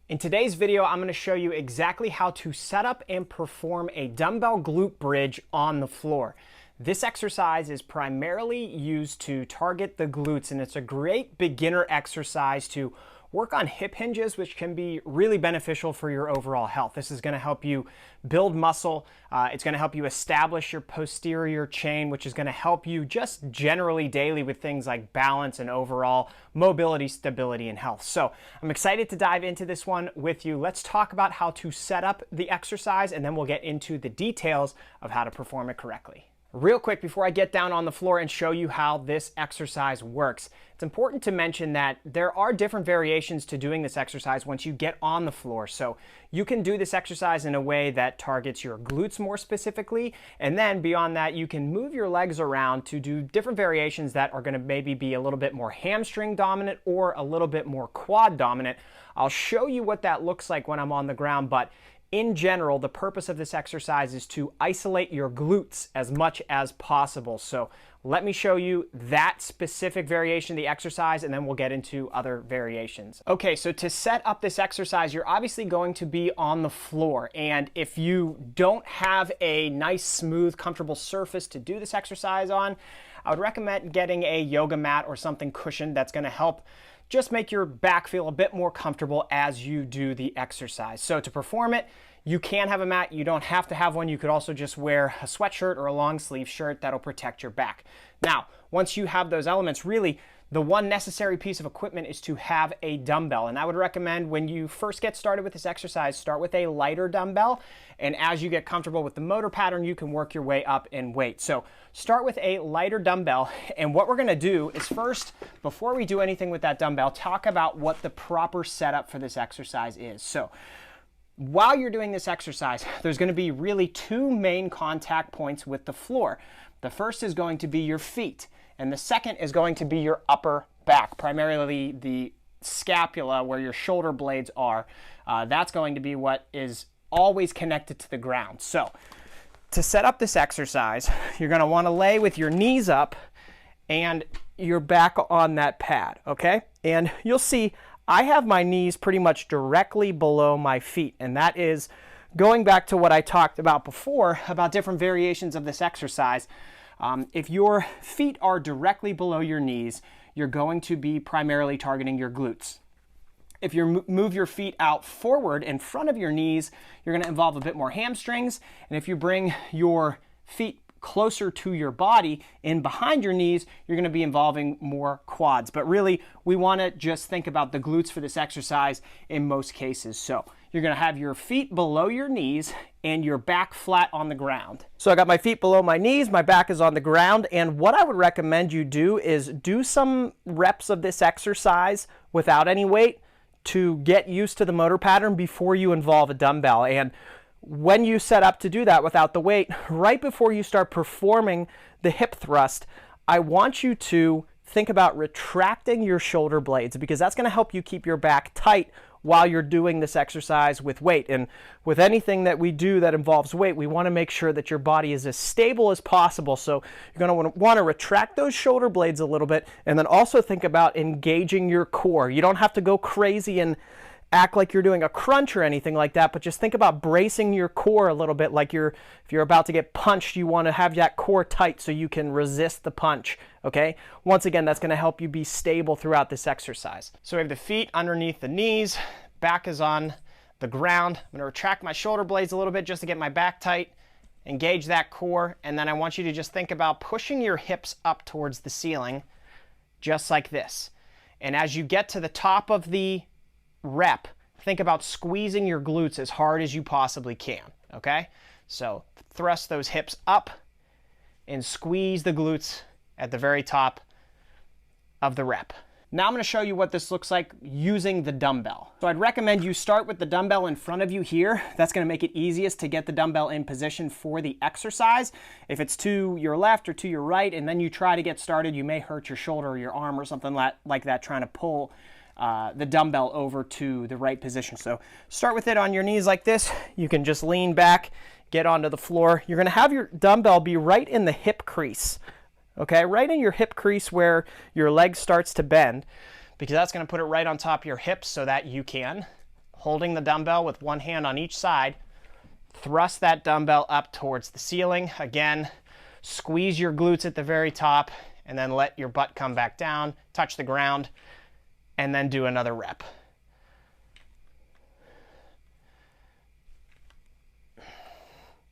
In today's video, I'm going to show you exactly how to set up and perform a dumbbell glute bridge on the floor. This exercise is primarily used to target the glutes, and it's a great beginner exercise to work on hip hinges, which can be really beneficial for your overall health. This is going to help you build muscle. It's going to help you establish your posterior chain, which is going to help you just generally daily with things like balance and overall mobility, stability, and health. So I'm excited to dive into this one with you. Let's talk about how to set up the exercise, and then we'll get into the details of how to perform it correctly. Real quick, before I get down on the floor and show you how this exercise works, it's important to mention that there are different variations to doing this exercise once you get on the floor. So you can do this exercise in a way that targets your glutes more specifically, and then beyond that, you can move your legs around to do different variations that are going to maybe be a little bit more hamstring dominant or a little bit more quad dominant. I'll show you what that looks like when I'm on the ground, but in general, the purpose of this exercise is to isolate your glutes as much as possible. So let me show you that specific variation of the exercise, and then we'll get into other variations. Okay, so to set up this exercise, you're obviously going to be on the floor. And if you don't have a nice, smooth, comfortable surface to do this exercise on, I would recommend getting a yoga mat or something cushioned that's going to help just make your back feel a bit more comfortable as you do the exercise. So to perform it, you can have a mat. You don't have to have one. You could also just wear a sweatshirt or a long sleeve shirt that'll protect your back. Now, once you have those elements, really the one necessary piece of equipment is to have a dumbbell. And I would recommend when you first get started with this exercise, start with a lighter dumbbell. And as you get comfortable with the motor pattern, you can work your way up in weight. So start with a lighter dumbbell. And what we're going to do is first, before we do anything with that dumbbell, talk about what the proper setup for this exercise is. So while you're doing this exercise, there's going to be really two main contact points with the floor. The first is going to be your feet, and the second is going to be your upper back, primarily the scapula where your shoulder blades are. That's going to be what is always connected to the ground. So to set up this exercise, you're going to want to lay with your knees up and your back on that pad, okay? And you'll see I have my knees pretty much directly below my feet, and that is going back to what I talked about before about different variations of this exercise. If your feet are directly below your knees, you're going to be primarily targeting your glutes. If you move your feet out forward in front of your knees, you're going to involve a bit more hamstrings. And if you bring your feet closer to your body in behind your knees, you're going to be involving more quads. But really, we want to just think about the glutes for this exercise in most cases. So you're going to have your feet below your knees and your back flat on the ground. So I got my feet below my knees, my back is on the ground, and what I would recommend you do is do some reps of this exercise without any weight to get used to the motor pattern before you involve a dumbbell. And when you set up to do that without the weight, right before you start performing the hip thrust, I want you to think about retracting your shoulder blades, because that's going to help you keep your back tight while you're doing this exercise with weight. And with anything that we do that involves weight, we want to make sure that your body is as stable as possible. So you're going to want to retract those shoulder blades a little bit, and then also think about engaging your core. You don't have to go crazy and act like you're doing a crunch or anything like that, but just think about bracing your core a little bit, like if you're about to get punched, you want to have that core tight so you can resist the punch, okay? Once again, that's going to help you be stable throughout this exercise. So we have the feet underneath the knees, back is on the ground. I'm going to retract my shoulder blades a little bit just to get my back tight, engage that core, and then I want you to just think about pushing your hips up towards the ceiling, just like this. And as you get to the top of the rep, think about squeezing your glutes as hard as you possibly can, okay? So thrust those hips up and squeeze the glutes at the very top of the rep. Now I'm going to show you what this looks like using the dumbbell. So I'd recommend you start with the dumbbell in front of you here. That's going to make it easiest to get the dumbbell in position for the exercise. If it's to your left or to your right and then you try to get started, you may hurt your shoulder or your arm or something like that trying to pull the dumbbell over to the right position. So start with it on your knees like this. You can just lean back, get onto the floor. You're going to have your dumbbell be right in the hip crease, okay? Right in your hip crease where your leg starts to bend, because that's going to put it right on top of your hips so that you can holding the dumbbell with one hand on each side. Thrust that dumbbell up towards the ceiling. Again, squeeze your glutes at the very top, and then let your butt come back down, touch the ground, and then do another rep.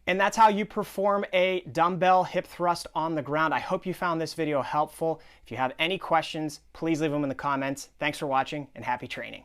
And that's how you perform a dumbbell hip thrust on the ground. I hope you found this video helpful. If you have any questions, please leave them in the comments. Thanks for watching, and happy training.